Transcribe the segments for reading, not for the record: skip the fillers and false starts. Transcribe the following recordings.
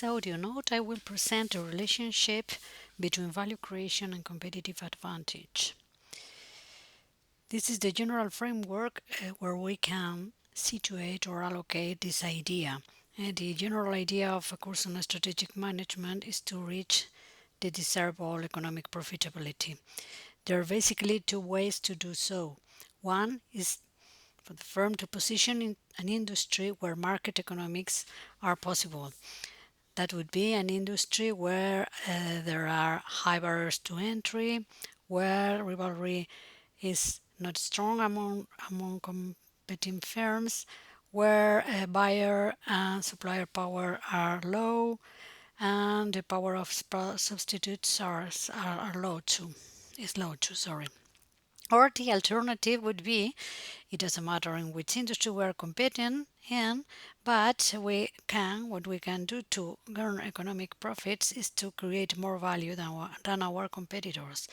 audio note, I will present the relationship between value creation and competitive advantage. This is the general framework where we can situate or allocate this idea. The general idea of a course on strategic management is to reach the desirable economic profitability. There are basically two ways to do so. One is for the firm to position in an industry where market economics are possible. That would be an industry where there are high barriers to entry, where rivalry is not strong among competing firms, where buyer and supplier power are low, and the power of substitutes are low too. Is low too. Sorry. Or the alternative would be, it doesn't matter in which industry we're competing in, but what we can do to earn economic profits is to create more value than our competitors.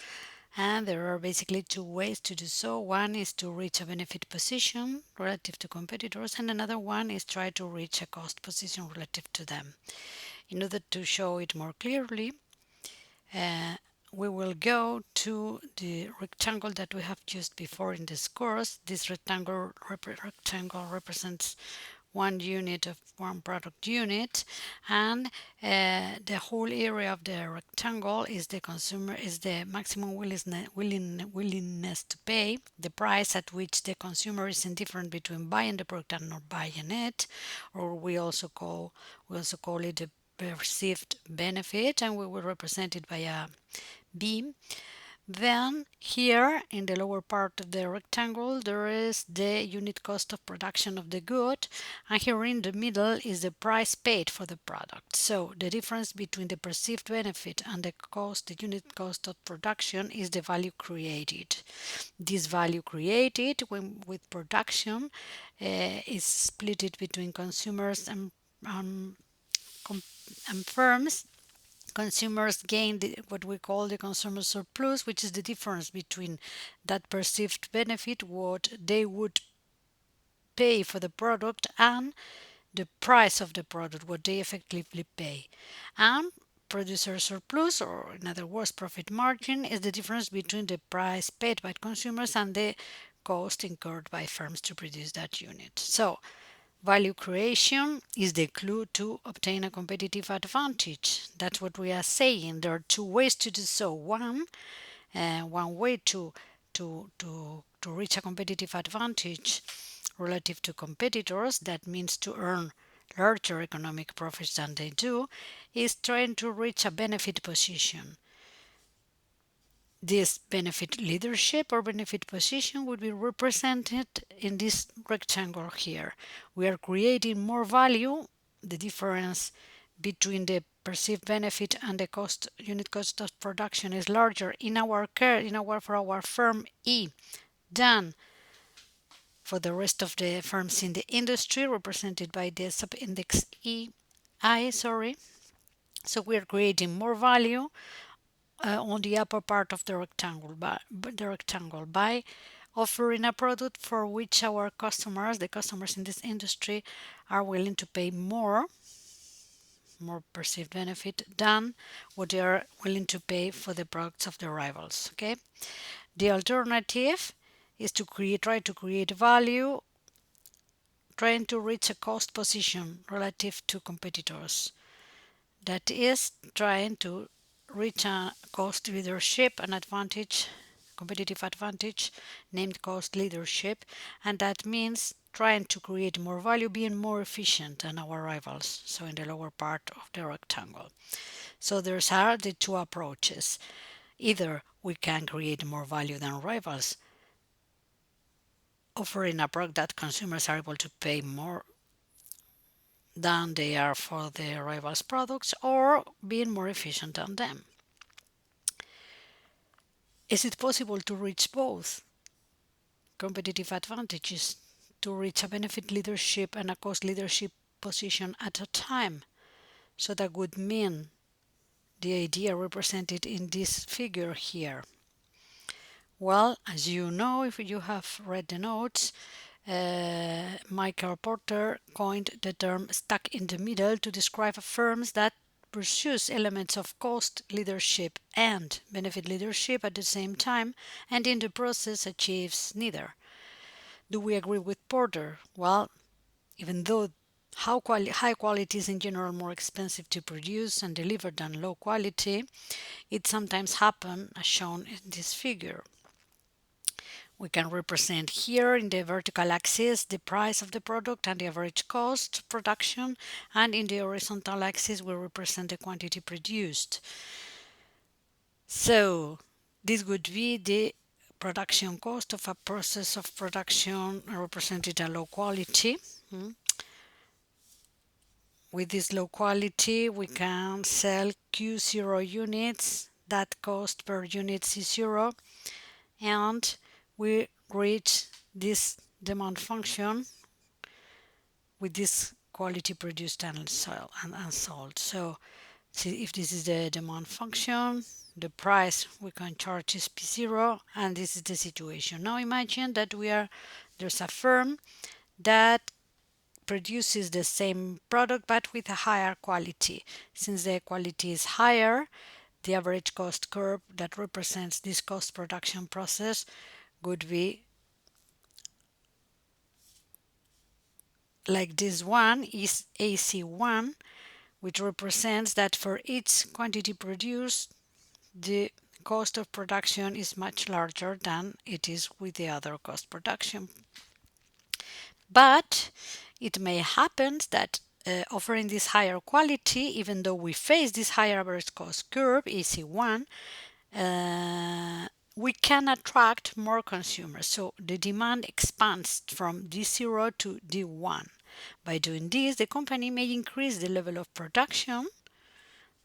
And there are basically two ways to do so. One is to reach a benefit position relative to competitors, and another one is try to reach a cost position relative to them. In order to show it more clearly, uh, we will go to the rectangle that we have used before in this course. This rectangle represents one unit of one product unit, and the whole area of the rectangle is the maximum willingness to pay, the price at which the consumer is indifferent between buying the product and not buying it, or we also call it the perceived benefit, and we will represent it by a beam. Then here in the lower part of the rectangle there is the unit cost of production of the good, and here in the middle is the price paid for the product. So the difference between the perceived benefit and the unit cost of production is the value created. This value created with production is split between consumers um, and firms. Consumers gain what we call the consumer surplus, which is the difference between that perceived benefit, what they would pay for the product, and the price of the product, what they effectively pay. And producer surplus, or in other words, profit margin, is the difference between the price paid by consumers and the cost incurred by firms to produce that unit. So value creation is the clue to obtain a competitive advantage. That's what we are saying. There are two ways to do so. One way to reach a competitive advantage relative to competitors, that means to earn larger economic profits than they do, is trying to reach a benefit position. This benefit leadership or benefit position would be represented in this rectangle here. We are creating more value. The difference between the perceived benefit and the unit cost of production is larger for our firm E than for the rest of the firms in the industry, represented by the subindex EI. So we are creating more value on the upper part of the rectangle by offering a product for which the customers in this industry, are willing to pay more perceived benefit than what they are willing to pay for the products of the rivals. Okay, the alternative is to try to create value, trying to reach a cost position relative to competitors. That is trying to reach a cost leadership, an advantage, competitive advantage named cost leadership, and that means trying to create more value, being more efficient than our rivals, so in the lower part of the rectangle. So there's are the two approaches. Either we can create more value than rivals, offering a product that consumers are able to pay more than they are for the rivals' products, or being more efficient than them. Is it possible to reach both competitive advantages, to reach a benefit leadership and a cost leadership position at a time? So that would mean the idea represented in this figure here. Well, as you know, if you have read the notes, Michael Porter coined the term stuck in the middle to describe firms that pursues elements of cost leadership and benefit leadership at the same time, and in the process achieves neither. Do we agree with Porter? Well, even though high quality is in general more expensive to produce and deliver than low quality, it sometimes happens as shown in this figure. We can represent here in the vertical axis the price of the product and the average cost of production, and in the horizontal axis we represent the quantity produced. So this would be the production cost of a process of production represented at low quality. With this low quality we can sell Q0 units, that cost per unit is 0, and we reach this demand function with this quality produced and sold. So see, if this is the demand function, the price we can charge is P0, and this is the situation. Now imagine that there's a firm that produces the same product but with a higher quality. Since the quality is higher, the average cost curve that represents this cost production process would be like this one is AC1, which represents that for each quantity produced, the cost of production is much larger than it is with the other cost production. But it may happen that offering this higher quality, even though we face this higher average cost curve, AC1, we can attract more consumers. So the demand expands from D0 to D1. By doing this, the company may increase the level of production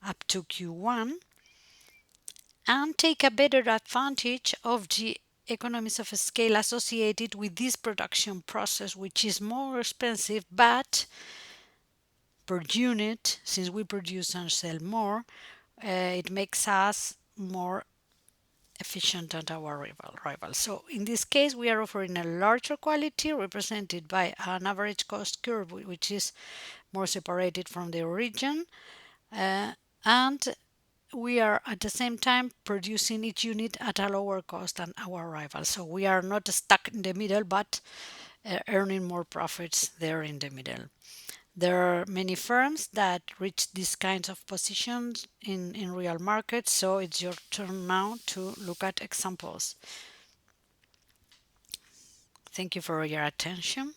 up to Q1 and take a better advantage of the economies of scale associated with this production process, which is more expensive, but per unit, since we produce and sell more, it makes us more efficient than our rival. So in this case, we are offering a larger quality represented by an average cost curve, which is more separated from the origin, and we are at the same time producing each unit at a lower cost than our rival. So we are not stuck in the middle, but earning more profits there in the middle. There are many firms that reach these kinds of positions in real markets, so it's your turn now to look at examples. Thank you for your attention.